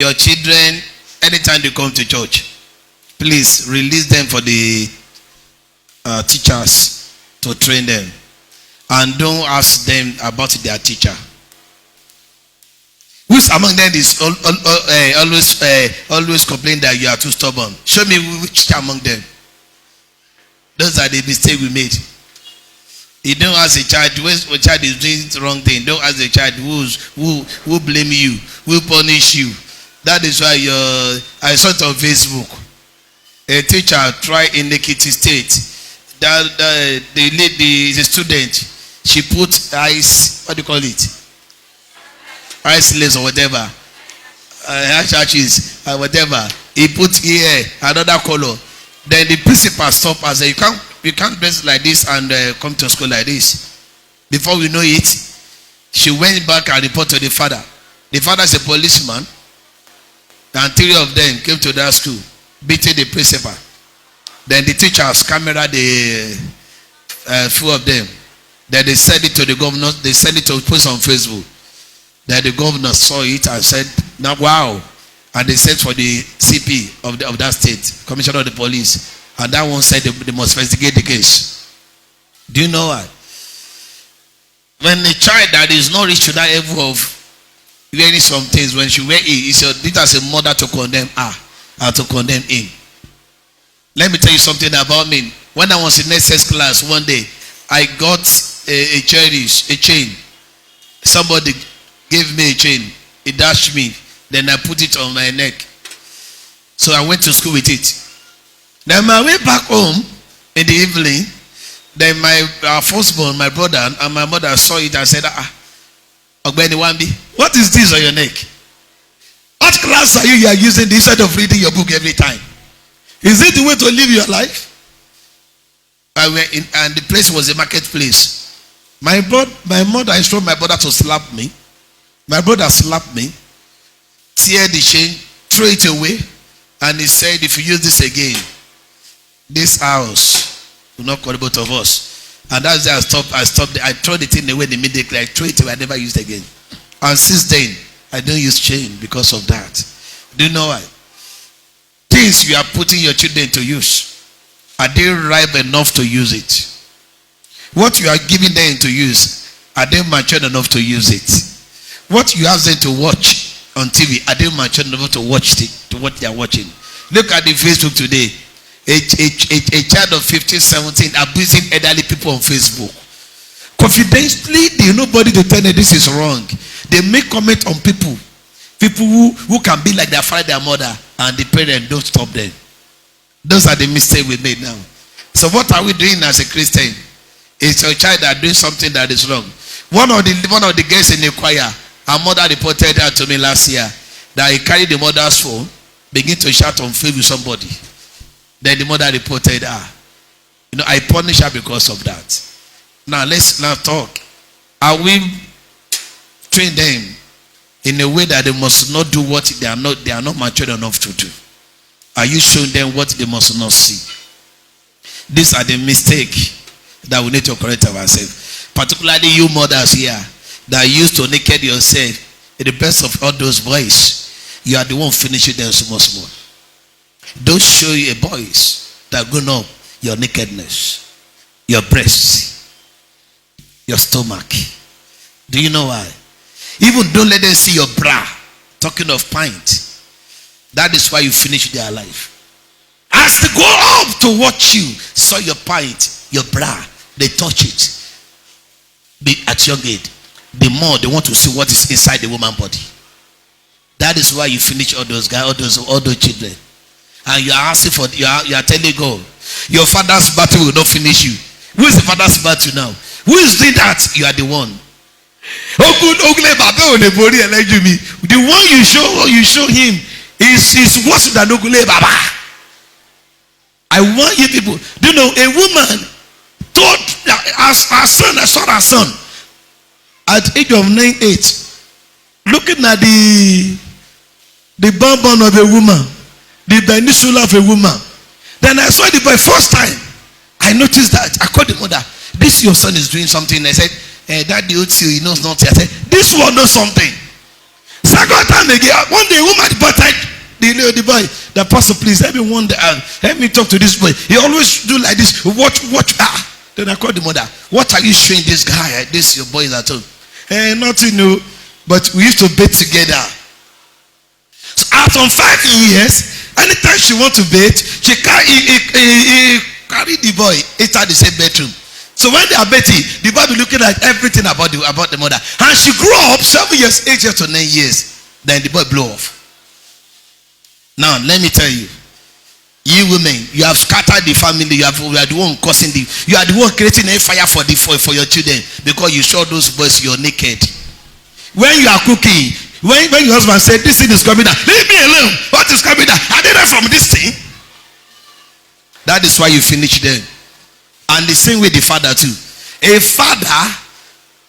Your children, anytime they come to church, please release them for the teachers to train them. And don't ask them about their teacher. Which among them is always complain that you are too stubborn? Show me which among them. Those are the mistakes we made. You don't ask a child when a child is doing the wrong thing. Don't ask a child who blame you, who punish you. That is why I saw it on Facebook. A teacher tried in Ekiti State. The lady is a student. She put ice. What do you call it? Ice lace or whatever. Whatever. He put here another color. Then the principal stopped and said, you can't dress like this and come to school like this. Before we know it, she went back and reported to the father. The father is a policeman. And 3 of them came to that school, beating the principal. Then the teachers camera the few of them. Then they sent it to the governor. They sent it to post on Facebook. Then the governor saw it and said, "Now, wow!" And they sent for the CP of that state, Commissioner of the Police, and that one said they must investigate the case. Do you know what? When a child that is not reached to that level of wearing some things, when she wear it's your duty as a mother to condemn her and to condemn him. Let me tell you something about me. When I was in SS class one day, I got a chain. Somebody gave me a chain. It dashed me. Then I put it on my neck. So I went to school with it. Then my way back home in the evening, then my firstborn, my brother and my mother saw it and said, Ogbeni Wambi, what is this on your neck? What class are you are using this instead of reading your book every time? Is it the way to live your life? And the place was a marketplace. My mother instructed my brother to slap me. My brother slapped me, tear the chain, throw it away, and he said, if you use this again, this house will not call both of us. And that's why I stopped. I throw the thing away immediately. I throw it away. I never used it again. And since then, I don't use chain because of that. Do you know why? Things you are putting your children to use, are they ripe enough to use it? What you are giving them to use, are they mature enough to use it? What you ask them to watch on TV, are they mature enough to watch it, to what they are watching? Look at the Facebook today. A child of 15, 17 abusing elderly people on Facebook. Confidently, they nobody to tell them this is wrong. They make comment on people who can be like their father, their mother, and the parents don't stop them. Those are the mistakes we made now. So what are we doing as a Christian? It's your child that doing something that is wrong. One of the girls in the choir, her mother reported that to me last year, that he carried the mother's phone, begin to shout on Facebook with somebody. Then the mother reported her. I punish her because of that. Now let's now talk. Are we train them in a way that they must not do what they are not mature enough to do? Are you showing them what they must not see? These are the mistakes that we need to correct ourselves. Particularly you mothers here that used to naked yourself in the best of all those boys. You are the one finishing them small. Don't show your boys that grown up your nakedness, your breasts, your stomach. Do you know why? Even don't let them see your bra. Talking of pint. That is why you finish their life. As they go up to watch you, saw your pint, your bra, they touch it. At your age, the more they want to see what is inside the woman's body. That is why you finish all those guys, all those children. And you are asking for, you are telling God, your father's battle will not finish you. Who is the father's battle now? Who is doing that? You are the one. The one you show him is worse than Ogule Baba. I want you people. Do you know a woman told her son, I saw her son at the age of 9-8, looking at the bonbon of a woman, the peninsula of a woman. Then I saw the boy first time. I noticed that. I called the mother. This your son is doing something. I said, Daddy, he knows nothing. I said, this one knows something. Second time again, one day woman brought the boy, the pastor, please help me wonder, help me talk to this boy. He always do like this. Watch. Then I called the mother. What are you showing this guy? This your boy is at home. Nothing new, but we used to bathe together. So after 5 years, anytime she want to bathe, she carry the boy inside the same bedroom. So when they are bathing, the boy be looking at everything about the mother. And she grew up 7 years, 8 years to 9 years. Then the boy blew off. Now let me tell you, you women, you have scattered the family. You are the one causing you are the one creating a fire for your children, because you show those boys you're naked. When you are cooking, when your husband said this thing is coming down, leave me alone. What is coming down? I did that from this thing. That is why you finish them. And the same way the father too. A father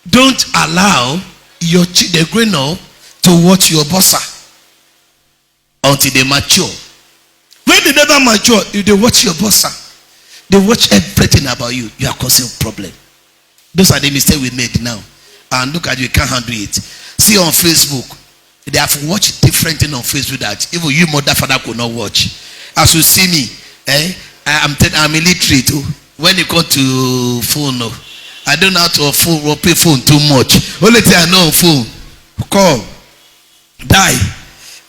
don't allow your children growing up to watch your bossa until they mature. When they never mature, if they watch your bossa, they watch everything about you. You are causing problem. Those are the mistakes we made now. And look at you can't handle it. See on Facebook, they have watched different things on Facebook that even you mother father could not watch. As you see me, I'm illiterate too. When you go to phone, I don't know how to pay phone too much. Only thing I know on phone, call, die,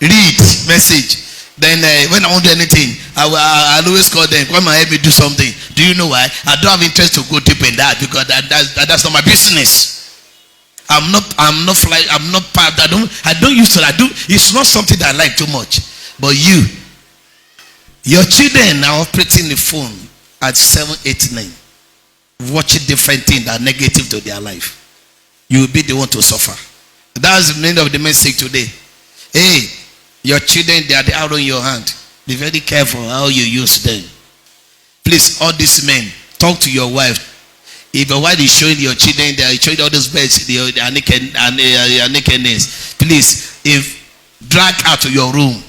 read, message. Then when I want to do anything, I'll always call them. Come and help me do something. Do you know why? I don't have interest to go deep in that, because that's not my business. I'm not part. I don't use it. It's not something that I like too much. But your children are operating the phone at 7, 8, 9, watching different things that are negative to their life. You will be the one to suffer. That's the meaning of the message today. Hey, your children, they are the arrow in your hand. Be very careful how you use them. Please, all these men, talk to your wife. If your wife is showing your children, they are showing all those beds, their nakedness. Please, drag out to your room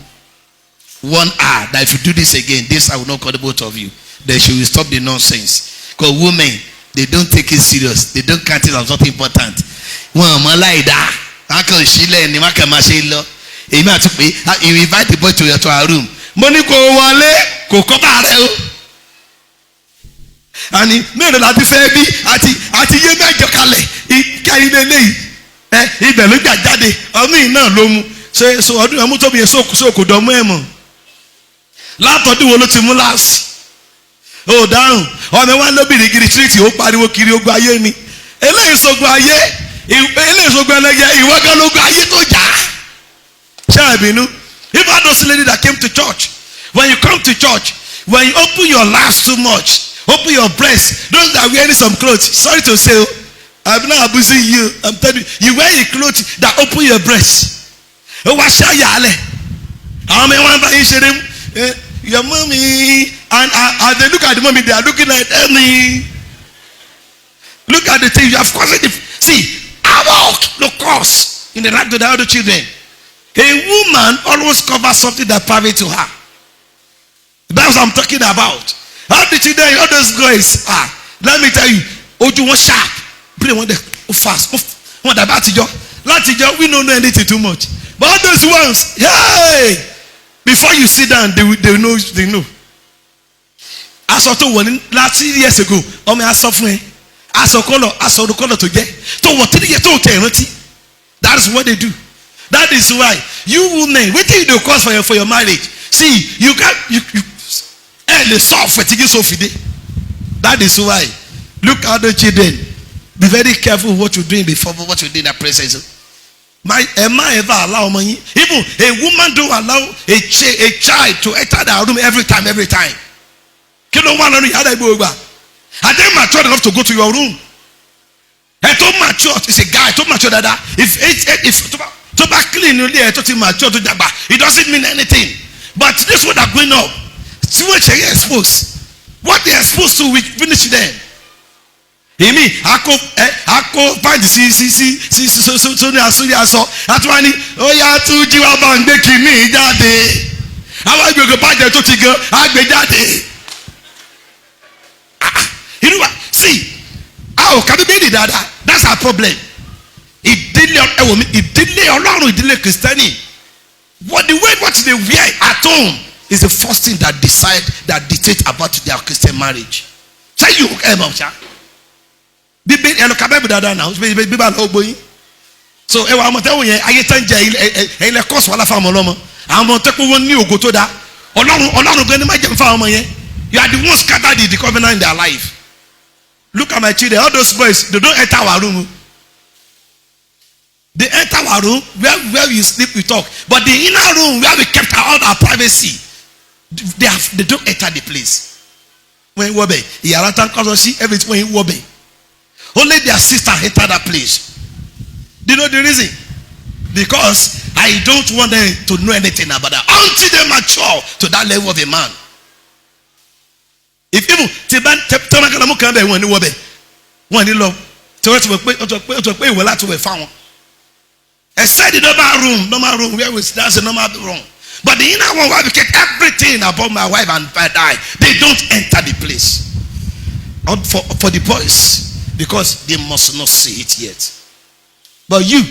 1 hour. That if you do this again, this I will not call the both of you. Then she will stop the nonsense. Because women, they don't take it serious. They don't count it as something important. You invite the boy to our room. Money go wale, go cover. And mẹ́rin láti fẹ́ bí àti yé mẹ́jọ kalẹ̀ ìkẹyìn lélẹ́yìí ibẹ̀ ló gbà jáde ọmọ yìí náà ló mú so ọdún ẹ̀mú tóbi yẹn sókò dánmú ẹ̀ mọ̀ látọ̀dún wo ló ti mú láàsì ó dáhùn ọmọ wa lóbìnrin gírí tírìtì ó pariwo kiri ogun ayé ni eléyìí sógun ayé eléyìí sógun ẹlẹ́yẹ ìwọ́gán lógun ayé tó jà ṣáà bínú. Even those ladies that came to church, when you come to church, when you open your laps too much, open your breast, those that are wearing some clothes, sorry to say, I'm not abusing you, I'm telling you, you wear a clothes that open your breast. Your mommy, and as they look at the mommy, they are looking at me. Look at the thing you have caused. See, our no cause in the life of the other children. A woman always covers something that private to her. That's what I'm talking about. How did you know all those guys? Let me tell you, Oju was sharp. Play one day fast. What about you? We don't know anything too much. But all those ones, hey! Before you sit down, they know. As I told one last 3 years ago, I suffering. I saw the color to get. So what did you get? That is what they do. That is why you women, what do you do cause for your marriage? See, you soft. That is why. Look at the children. Be very careful what you're doing before what you do in that presence. Am I ever allow money? Even a woman don't allow a child to enter their room every time. You don't want to know how they go over. Are they mature enough to go to your room? I told mature, it's a guy, I told mature that if to back clean, it doesn't mean anything. But this is what are going up. See what they expose. What they are supposed to, we finish them. Èmi àkó pàǹtì sí ní àsúnyà sọ àtúwání ó yá tún jí wá bá ń gbé kìíní jáde àwọn agbègbè bàjẹ́ tó ti gan àgbè jáde. You know what? See, can you be that? That's our problem. Ìdílé Ọlọ́run ìdílé Kristẹni what they wear at home is the first thing that dictate about their Christian marriage. Say you Bibi Bible dada now. Bible ogboyin. So ewa mo tewo yen aye tan je ile course wala fa mo lomo. Àwọn mo te ko won ní ògo tó dá. Ọlọ́run gan ni ma jẹ fa ọmọ yẹn. You are the one scattered the covenant in their life. Look at my children, all those boys, they don't enter our room. They enter our room where we sleep, we talk. But the inner room where we kept all our privacy, they don't enter the place. When you obey, everything when you obey. Only their sister enter that place. Do you know the reason? Because I don't want them to know anything about that until they mature to that level of a man. If people I said the normal room where that's a normal room. But the inner one where we keep everything about my wife and if I die, they don't enter the place. For the boys, because they must not see it yet. But you,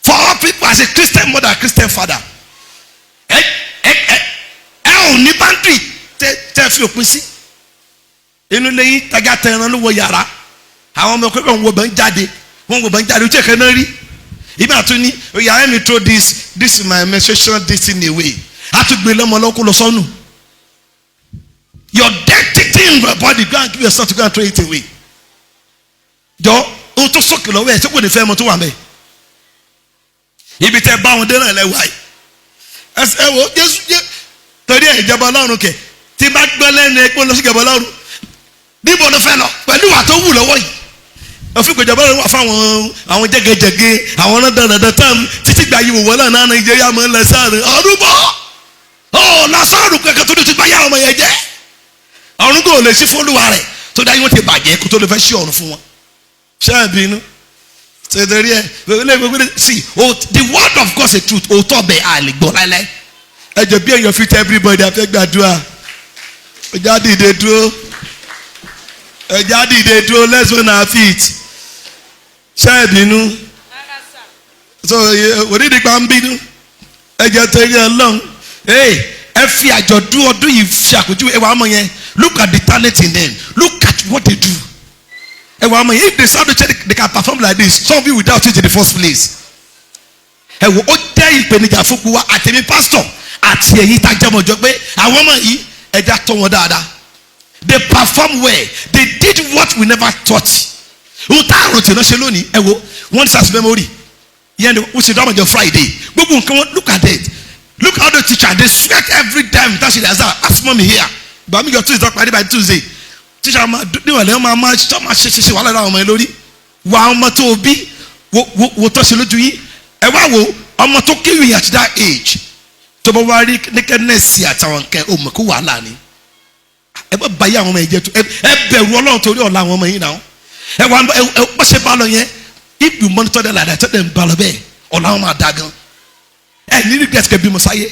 for all people as a Christian mother, Christian father, only pantry tell you pussy. Inú lẹ́yìn taga tẹran ló wọ yàrá. Àwọn ọmọ kọ́kọ́ ń wo bẹ́ẹ̀ jáde. Wọ́n wo bẹ́ẹ̀ jáde. Ojú ẹ̀kẹ́ náà rí. Ibi àtún ní oya let me throw this is my menstruation this thing away. Àtúgbè lọ́mọ lọ́kọ́ lọ sọ́nù. Your dirty thing in your body go and give yourself to go and throw it away. Jọ ohun tó sọ̀kè lọ́wọ́ ẹ̀ ṣé kò ní fẹ́ ọmọ tó wà mẹ́. Ibi tẹ bá wọn dé náà lẹ́wọ̀ àyè. Ẹ wo Jésù torí ẹ̀ ìjọba Ọlọ́run kẹ̀ tí bá gbọ́ lẹ́nu ẹ̀ pé lọ sí ìjọba Ọlọ́run. Níbo ló fẹ́ lọ pẹ̀lú wà tó wù lọ́wọ́ yìí. Òfin kò jọba wà fáwọn àwọn jẹgẹjẹgẹ àwọn dandan tán títí gba yìí wò náà Nàìjíríà máa ń lọ sáàrùn ọdún bọ̀ ọ lásàrùn kẹkẹ tó ti bá yà ọmọ yẹn jẹ ọ̀run kò lè sí fọlùwà rẹ̀ tó dáyé wọn ti bàjẹ́ kó tó lè fẹ́ sí ọ̀run fún wọn. ṣé ẹ bínú ṣètò rí ẹ see the word of God is the truth òótọ́ bẹ̀ àlè gbọ́ láíláí ẹ jẹ́ bí èèyàn fi tẹ everybody afẹ́ gbàdúrà ọjà dìde dúró ọjà dìde dúró let's run our feet. Ṣé bínú so onídìgbà ń bínú ẹjẹ torí Ọlọ́run ẹ fi àjọ̀dún ọdún yìí fi àpèjúwe ẹwà ọmọ yẹn look at the talent in them look at what they do ẹwà ọmọ yẹn if they start to check they can perform like this some of you without it in the first place ẹwọ ó jẹ́ ìpèníjà fún wa àtẹ̀mí pastor àti ẹ̀yin tá a jẹ́ mọ̀jọ́ pé àwọn ọmọ yìí ẹja tọ́ wọn dáadáa they perform well they did what we never thought. Who tá àròtì náà ṣe lónìí ẹ wo wọ́n ní sars memory yẹn ni wọ́n ṣe dáhùn ọjọ́ Friday gbogbo nǹkan wọn look at it look how the teacher dey sweat every time that she dey ask mommy here but me your Tuesday pàdé by Tuesday teacher ma níwọ̀lẹ́ wọn máa ṣe wàhálà àwọn ọmọ yẹn lórí wà ọmọ tó o bí wo tó ṣe lójú yín ẹ wá wo ọmọ tó kéwì at that age tó bá wá rí nakedness àtàwọn nǹkan o mọ̀ kó wàhálà ni ẹ bá báyé àwọn ọmọ yẹn jẹ tó ẹ bẹ̀rù Ọlọ́run torí ọ̀la àwọn ọmọ yín náà. What's a ballon here? If you monitor them like that, tell them balabe or now my dagon. And you get to be Messiah.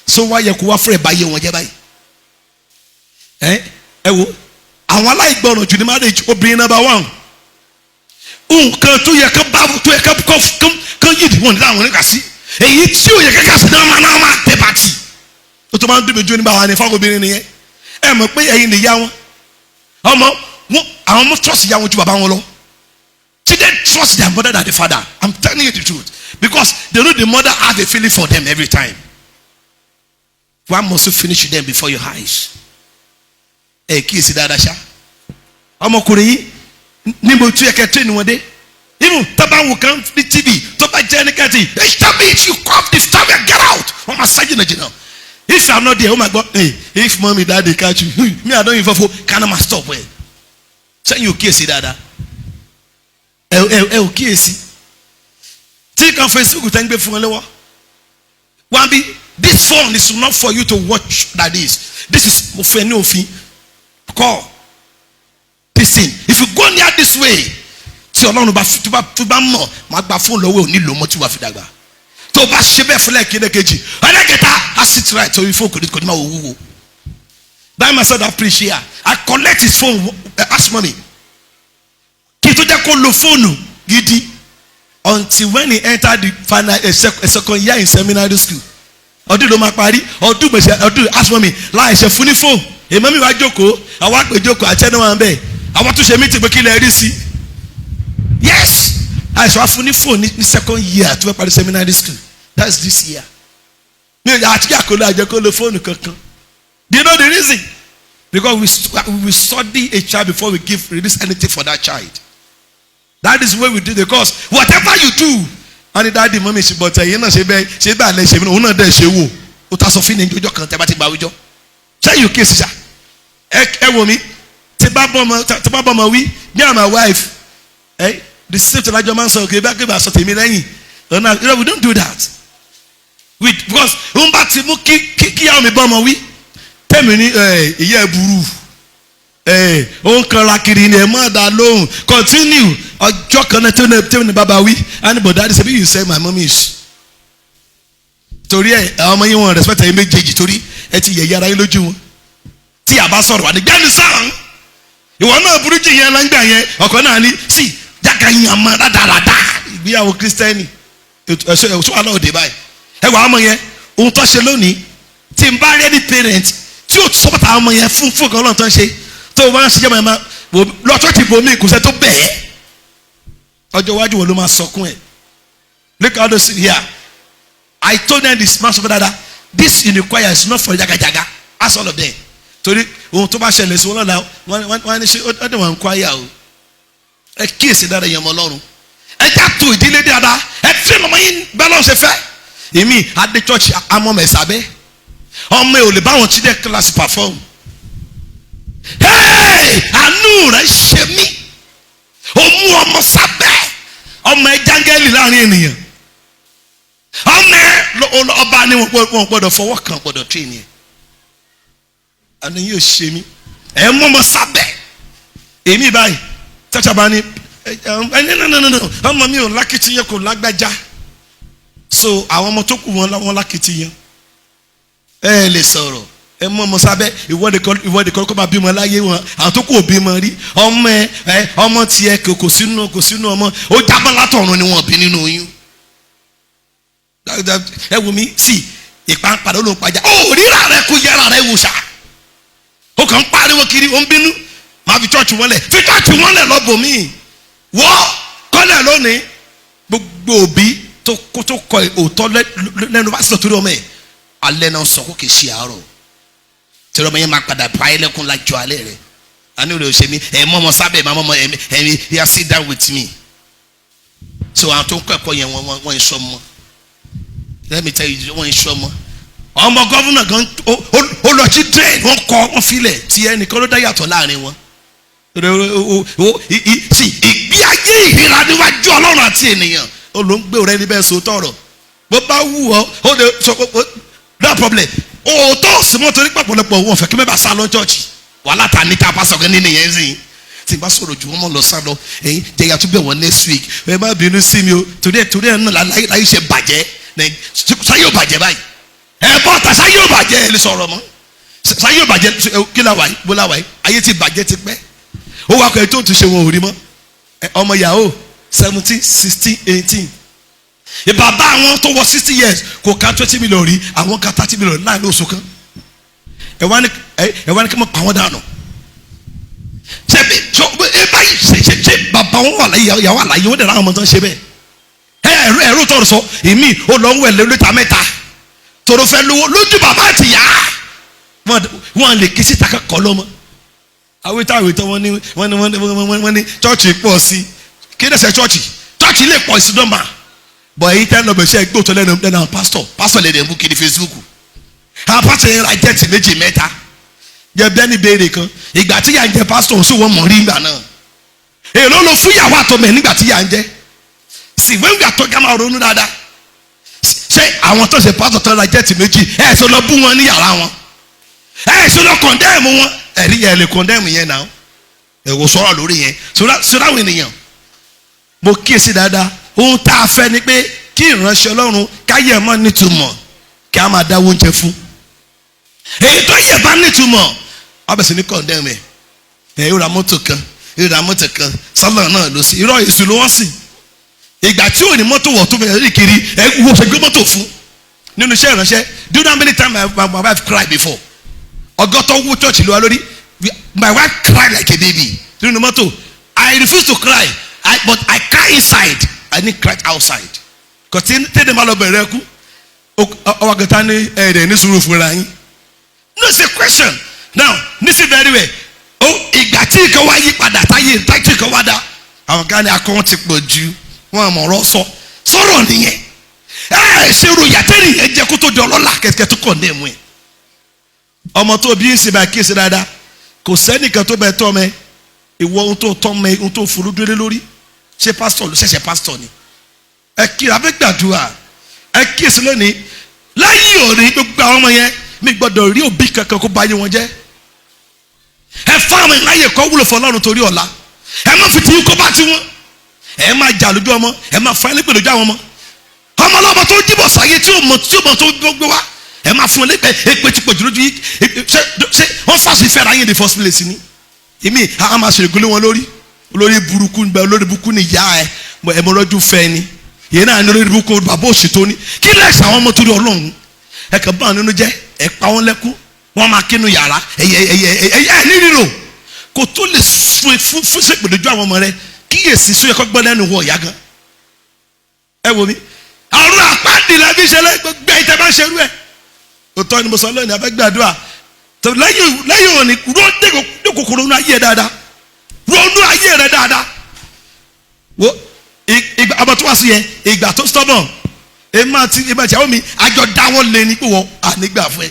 So why you go afraid by you when you buy? I want like born to the marriage or being number one. Come to your cup to a cup come you one down when you see. And you chew your cast down the party. What about doing doing by if I will be in here? I'm a pay in the young. I almost trust young to Babangolo. Children trust their mother than the father. I'm telling you the truth. Because they know the mother has a feeling for them every time. One must finish them before your eyes. Hey, kiss that Asha. I'm a Korean. Nimbo to a train one day. Even Taban will come to the TV. Toba Janikati. They stop it. You cough this time and get out. I'm a sergeant. If I'm not there, oh my God. Hey, if mommy daddy catch you, me I don't even for can I stop where? Say you kiss dada. Kiss. Take on Facebook thank you for the one be this phone is not for you to watch like this. This is for no fee. Call. This thing. If you go near this way, see along more. My phone low will need no more to wafidagba. To ba shebe for like keji. And I get I sit right so you focus it ma wo. That myself appreciate. I collect his phone. Ask mommy. Kito ja call the phone gidi until when he entered the final a second year in seminary school. ọdún ló máa parí ọdún gbèsè ọdún asọ mi láìṣe fún ní fóònù èèmọ́ mi wá jókòó àwọn àpè jókòó àti ẹni wọn bẹ́ẹ̀ àwọn tó ṣe mítì pé kí lè rí sí yes àìsàn wá fún ní fóònù ní second year tó fẹ́ parí seminary school that's this year mi ò àti àkọlé àjẹkọlé fóònù kankan do you know the reason because we study a child before we release anything for that child that is what we do because whatever you do and daddy mọ́mí ṣe bọ̀ tẹ̀yìn náà ṣe bẹ́ẹ̀ ṣe bẹ́ẹ̀ alẹ́ ṣe mí òun náà dẹ̀ ṣe wò ó ta sọ fún ní ọjọ́ kan tẹ́ bá ti gba àwùjọ ṣé you kiss ṣá ẹ wò mí tí bá bọ́ ọmọ wí me and my wife the same thing lájọ máa ń sọ òkè bá gbé bá sọ tèmi lẹ́yìn ọ̀nà you know we don't do that because òun bá ti mú kí àwọn mi bọ́ ọmọ wí tẹ̀mí ní ìyá ẹ̀ burú òun kanra kiri ni ẹ̀ mọ́ ọ̀dà lóhùn continue ọjọ́ kan náà tẹ́wọ́n ní bàbá wí anybody that is say you say my mom is torí ẹ ọmọ yín wọn respect ẹ̀yin méjèèjì torí ẹ ti yẹ̀yẹ́ ara yín lójú wọn tí a bá sọ̀rọ̀ wà ní gbẹ́ni sáà ìwọ náà burú jù yẹn lágbà yẹn ọkọ náà ní sí jága yín àmọ́ rádaràdà ìgbéyàwó kírísítẹ́nì ẹ̀ṣọ́ aláòdè báyìí ẹ wà ọmọ yẹn ohun tó ṣe lónìí tí n bá rí ẹni parent tí yóò sọ́pọ̀tà ọmọ yẹn fún ọkọ ọlọ́run tó ń ṣe tó o bá ń ṣe jẹ́ mọ́ lọ́tọ́ ti bomi kò sẹ́ tó bẹ́ẹ̀ ọjọ́ iwájú wo ló máa sọkún ẹ̀ look how those here I told them this man sọfọ dada this in the choir is not for jagajaga ask all of them torí ohun tó bá ṣẹlẹ̀ sí wọn lọ́la wọ́n ní ṣe ọdún wọn choir o ẹ kíyèsí dára yẹn mọ́ ọlọ́run ẹ já tó ìdílé dáadáa ẹ fi ọmọ yín bẹ́ẹ̀ lọ́n ṣe fẹ́ èmi adé church amọ̀ mẹ́sàbẹ́ ọmọ ẹ ò lè bá wọn children class perform àánú rẹ ṣe mí ó mú ọmọ sábẹ́ ọmọ ẹ jángẹ́lì láàrin ènìyàn ọmọ ẹ ọba ni wọn gbọ́dọ̀ fọwọ́ kan gbọ́dọ̀ train yẹn àná yóò ṣe mí ẹ mú ọmọ sábẹ́ èmi báyìí tẹ́tà bá ní ọmọ mi ò lákìtì yẹn kò lágbájá so àwọn ọmọ tó kù wọn lákìtì yẹn ẹ lè sọ̀rọ̀ ẹ mú ọmọ sábẹ́ ìwọ́de kọ́ kó máa bímọ láyé wọn àwọn tó kù ò bímọ rí ọmọ tiẹ̀ kò sínú ọmọ ó jábọ́ látọ̀run ni wọ́n bí nínú oyún ẹ wù mí sí ìpàǹpadà ló ń pàjá ó ríra rẹ kó yẹra rẹ wò sá ó kàn ń pariwo kiri ó ń bínú máa fi chọ́ọ̀chì wọn lẹ̀ lọ́bọ̀ míì wọ́ kọ́lẹ̀ lónìí gbogbo òbí tó kọ òótọ́ lẹ́nu bá sọ torí ọmọ ẹ̀ alẹ́ náà sọ kó kì í ṣe àárọ̀ tẹ̀rọ ọmọ yẹn máa padà bá ẹlẹ́kùn lájọ alẹ́ rẹ̀ àní rẹ̀ ò ṣe mí ẹ̀ mọ́ ọmọ sábẹ̀ máa mọ́ ọmọ ẹ̀mí yà sit down with me so àwọn tó ń kọ́ ẹ̀kọ́ yẹn wọ́n ń sọ mọ́ let me tell you wọ́n ń sọ mọ́ ọmọ gọ́vùnà gan ó lọ sí drain wọ́n kọ́ wọ́n filẹ̀ tí ẹnìkan ló dá yàtọ̀ láàrin wọn sí ìgbé ayé ìhìnrà níwájú ọlọ́run àti ènìyàn ó ló ń gbé òrẹ́ níbẹ̀ so tọ̀rọ̀ bó bá wù ọ́ ó lè sọ pé no problem òótọ́ símọ́ torí pàpọ̀lọpọ̀ wọn fẹ́ kí mẹ́bàá sá lọ chọ́ọ̀chì wàhálà ta ní ká pásọ̀ kan nínú yẹn sìn tí n bá sọ̀rọ̀ jù wọ́n mọ̀ lọ sá lọ ẹ̀yin jẹ̀yà tó bẹ̀ wọ́n next week ẹ má bínú sí mi o torí ẹ̀ náà láyé ṣe bàjẹ́ sáyé ò bàjẹ́ báyìí ẹ bọ́ ta sáyé ò bàjẹ́ ẹ lè sọ̀rọ̀ mọ́ sáyé ò bàjẹ́ kí la wáyé bó la wáyé ayé ti bàjẹ́ ti pẹ́ ó wá kọ́ ẹ tó ti ṣe wọn ò rí mọ́ ọmọ yahoo 17 16 18 bàbá àwọn tó wọ 60 years kò ká 20 million rí àwọn ká 30 million láàrin oṣù kan ẹ wá ní kí wọ́n pa wọ́n dànù ṣe bí báyìí ṣe bàbá wọn wà láyé ìyàwó àlàyé wọn dẹ̀ láwọn ọmọ tó ń ṣe bẹ́ẹ̀ ẹ̀rọ tọrọ sọ èmi ó lọ ń wẹ̀ lẹ́lẹ́ta mẹ́ta tọrọ fẹ́ lówó lójú bàbá àti ìyá wọn lè kí síta kọ́ lọ́mọ awítàwítọ́ wọ́n ní chọ́ọ̀chì pọ̀ sí kí lè ṣe chọ́ọ̀chì lè pọ̀ sí dọ́mà bọ̀ èyí tẹ́ lọ́bẹ̀ ṣe gbóòtọ́ lẹ́nu àwọn pásítọ̀ lè dẹ̀ mú kiri Facebook àwọn pásítọ̀ yẹn ra jẹ́ẹ̀tì méjì mẹ́ta jẹ́ bẹ́ẹ̀ni béèrè kan ìgbà tí yà ń jẹ pásítọ̀ sí wọn mọ̀ rí ìgbà náà èló ló fún ìyàwó àtọmọ ẹ̀ nígbà tí yà ń jẹ sì wẹ́n gbà tó gámà ronú dáadáa ṣé àwọn tó ṣe pásítọ̀ tó ra jẹ́ẹ̀tì méjì ẹ̀ ṣe lọ bú wọn ní yàrá wọn ẹ̀ ṣe lọ kọ̀ndẹ́ẹ̀mù wọn ẹ̀rí yẹn lè kọ̀ndẹ́ẹ̀mù yẹn náà ẹ̀wọ̀ sọ̀rọ̀ lórí yẹn sọ̀rọ̀ àwọn ènìyàn mo kíyèsí dáadáa ohun tá a fẹ́ ni pé kí ìránṣẹ́ Ọlọ́run káyẹ̀ mọ́ nítumọ̀ kí a máa dáwọ́ oúnjẹ fún èyí tó yẹ bá nítumọ̀ abẹ́sẹ̀ ní kọ̀ndẹ́ẹ̀mù ẹ̀ yóò ra mọ́tò kan sálọ̀ náà ló sí irọ́ èṣù ló wọ́n sìn ìgbà tí ò ní mọ́tò wọ̀ tó fẹ́ rí kiri ẹ̀ wo ṣe gbé mọ́tò fún nínú iṣẹ́ ìránṣẹ́. Do you know how many times my wife cried before? Ọgọ́tọ̀ wú church ló wá lórí. My wife cried like a baby. Nínú mọ́tò. I refuse to cry. But I cry inside. I didn't cry outside. Because tẹ́lẹ̀ máa lọ bẹ̀rẹ̀ ẹkú. Ọwọ́ kẹta ní ẹ̀rẹ̀ ní sùúrù fúnra yín. No, it's a question. Now, listen very well. Ìgbà tí nǹkan wá yí padà táyé tí nǹkan wá dá. Àwọn kan ní akọ́ wọn ti pọ̀ ju wọn àmọ̀ràn sọ̀rọ̀ nìyẹn. Ṣé ro yàtẹ̀rì yẹn jẹ́ kó tó di ọlọ́lá kẹ̀kẹ́ tó kọ̀ ní ẹ̀mú ẹ̀. Ọmọ tó bí ń ṣe bá kíyèsí dáadáa kò sẹ́nìkan tó bẹ tọ́ mẹ ìwọ ohun tó tọ́ mẹ ohun tó forú dúró lórí ṣé pásítọ̀ ló ṣẹ̀ṣẹ̀ pásítọ̀ ni. Ẹ kí abẹ́ gbàdúrà ẹ kíyèsí lónìí láyé òní gbogbo àwọn ọmọ yẹn mi gbọ́dọ̀ rí òbí kankan kó báyé wọn jẹ́. Ẹ fáwọn ìláyè kọ́ wúlò fọlọ́run torí ọ̀la ẹ má fi tiyín kó bá tiwọn ẹ má jà lójú ọmọ ẹ má fa ẹlẹ́gbẹ̀ẹ́ lójú àwọn ọmọ ọlọ́mọ tó jíbọ̀ sáyé tí ó mọ̀ tó gbé wá ẹ má fún ẹlẹ́gbẹ̀ẹ́ èpè tí pọ̀jù lójú yìí ṣé wọ́n fàṣẹ ìfẹ́ ara yín the first place ni èmi a máa ṣe ìgbélé wọn olórí burúkú ni ìyá ẹ ẹmọlọ́jú fẹ́ ni ìyẹn náà ní olórí burúkú bàbá òṣètò ni kí lẹ́sẹ̀ àwọn ọmọ torí ọlọ́run ẹ kàn bá wọn nínú jẹ́ ẹ pa wọn lẹ́kún wọ́n máa kínú yàrá ẹ̀yẹ nírìrò kò tó lè fún ṣèpèdójú àwọn ọmọ rẹ kíyèsí sóyè kọ́ gbọ́ lẹ́nu wọ ìyá gan ẹ wo mi àrùn àpáàdì làbí ìṣẹ̀lẹ̀ gbẹ ìtẹ bá ń ṣerú ẹ òótọ́ ni mo sọ lónìí abẹ́ gbàdúrà tó lẹ́yìn òní ro kòkòrò nínú ayé rẹ dáadáa ronú ayé rẹ dáadáa wo ìgbà àbọ̀ tó wá sí yẹn ìgbà tó stubborn ìgbà tí àwọn mi àjọ dáwọ́ lé ní pé wọ́n ànígbà fún ẹ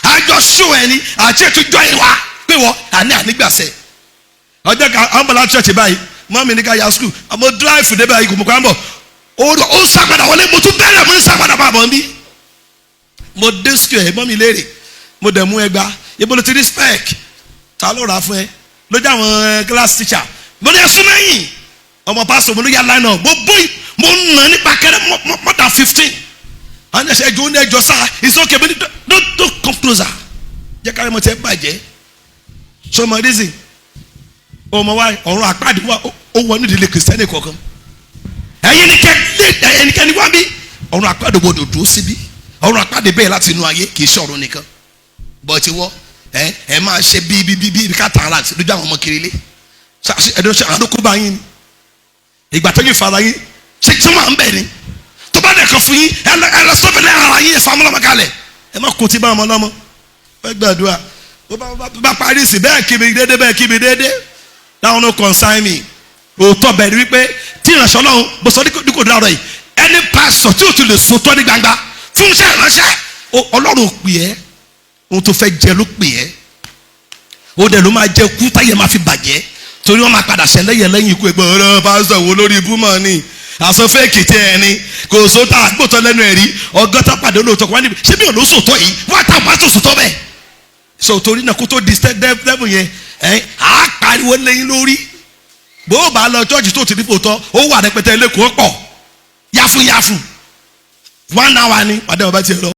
àjọ ṣó ẹ ní àti ètò ìjọ ìwà pé wọ́n ànígbàsẹ̀ ọjọ́ kan àwọn bọ̀lá church báyìí mọ́mí ní ká ya school àmọ́ drive dé báyìí kò mọ̀ kó à ń bọ̀ ó sàgbàdà wọlé mo tún bẹ̀rẹ̀ mo ń sàgbàdà bàbọ̀ bí mo dé school ẹ̀ mọ́mí léèrè mo dẹ̀ mú ẹgbàá ibo ló ti rí spec ta ló rà fún ẹ lójú àwọn class teacher mo ní ẹsùn mẹ́yìn ọmọ pastor mo ló yà line up mo nà nípa kẹrẹ more than 15 àwọn ẹ̀ṣẹ̀ ẹjọ́ ní ẹjọ́ sáà it's okay but don't come closer jẹ́ kárí mo tẹ́ bàjẹ́ so my reason ọmọ wa ọ̀run àpáàdé wa ó wọ ní ìdílé kìrìsìtẹ́nì kọ̀ọ̀kan ẹnikẹ́ni wá bí ọ̀run àpáàdé gbọdọ̀ dúró síbí ọ̀run àpáàdé bẹ́ẹ̀ láti inú ayé kì í ṣe ọ̀run nìkan bọ́ọ̀tì wọ́ ẹ máa ṣe bí káta ara lójú àwọn ọmọ kiri ilé ẹ̀dọ́ ṣe àdókò bá yín ni ìgbà tó yín fara yín ṣe tí wọ́n ń bẹ̀ ni tó bá dẹ̀ kàn fún yín ẹ lọ sọ́fẹ̀lẹ́ ara yín ẹ̀fọ́ amọ́lọ́mọ kalẹ̀ ẹ má kó tí bá ọmọ lọ́mọ fẹ́ gbàdúrà bá parí sí bẹ́ẹ̀ kí mi déédéé láwọn no consign me òótọ́ bẹ̀rẹ̀ wípé tí ìránṣẹ́ ọlọ́run bó sọ díkò dára yìí ẹni pásítọ̀ tí o ti lè so tọ́ ní gbangba fún iṣẹ́ ìránṣẹ́ ọlọ́run ò pè ẹ́ ohun tó fẹ́ jẹ ló pè ẹ́ ó dẹ̀ ló máa jẹ kú táyé máa fi bàjẹ́ torí wọ́n máa padà ṣẹlẹ́yẹ lẹ́yìn ikú ẹgbẹ́ ọ̀rọ̀ pásítọ̀ wo lórí ibú mọ́ ni àsọ fẹ́ẹ̀kì tí ẹni kò sóta àgbòtọ́ lẹ́nu ẹ̀rí ọgọ́ta pàdé olóòótọ́ wá níbi ṣé mi ò ló sòtọ́ yìí wá tá pásítọ̀ sòtọ́ bẹ́ẹ̀ sọ torí náà kó tó di dẹ́bù yẹn á pariwo lẹ́yìn lórí bó o bá lọ chọ́ọ̀chì tó ti ní fòótọ́ ó wà rẹpẹtẹ lẹ́kọ̀ọ́ pọ̀ yáfúyáfú 1 hour ni pàdé ọba tiẹ̀ lọ.